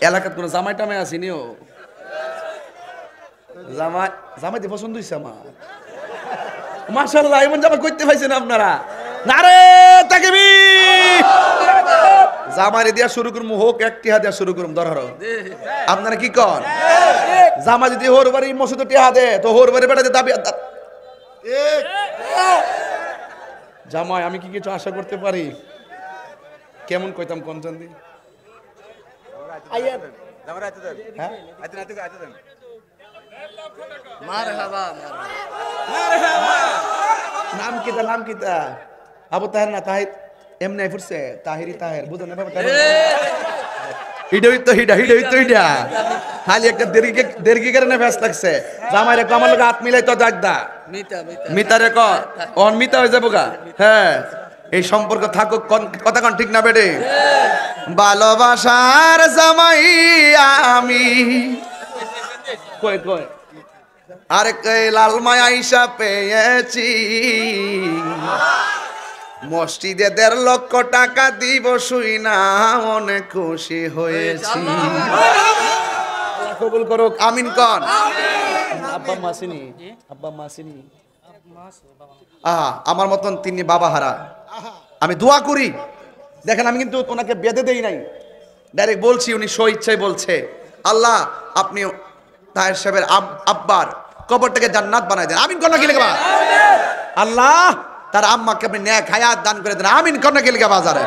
এলাকাত কোনো জামাই টামাই আসিনিও জামাই জামাইতে পছন্দ হইছে আমার মাশাআল্লাহ এমন জামাই কইতে পাইছেন আপনারা নারে তাকবীর জামাইরে দিয়া শুরু করুম হোক একটি হাত দিয়া শুরু করুম ধরো আপনারা কি কন জামাই যদি হোর বাড়ি মসজিদে টিহা দে তো হোর বাড়ি বেটাতে দাবি জামাই আমি কি কিছু আশা করতে পারি কেমন কইতাম কোন জানদি আইয়া হ্যাঁ মারহাবা নাম কিতা আবু তাহের না তাহির এমনি ফুরছে তাহিরি তাহের বুঝেন না বাবা হিডা খালি একটা দেরকি করে না ব্যস্ত লাগছে জামাইরে কমার লোক হাত মিলাই তো ডাকদা মিতারে ক অন মিতা হয়ে যাবো গা হ্যাঁ এই সম্পর্ক থাকুক কথা কন ঠিক না বেটে ভালোবাসার জামাই আমি কই কই আরে কই লাল মায়া আইসা পেয়েছি মসজিদে 1.5 লক্ষ টাকা দিব শুই না অনেক খুশি হয়েছি কবুল করুক আমিন কোন আব্বা মাসিনি আমার মতন তিনি বাবা হারা আমি দোয়া করি দেখেন আমি কিন্তু ওনাকে বেঁধে দেই নাই ডাইরেক্ট বলছি উনি স্ব ইচ্ছায় বলছে আল্লাহ আপনি তাহের সাহেবের আব্বার কবরটাকে জান্নাত বানাই দেন আমিন কোন কি লিখবা আল্লাহ তার আম্মাকে আপনি নেক হায়াত দান করে দেন আমিন কোন কি লিখবা বাজারে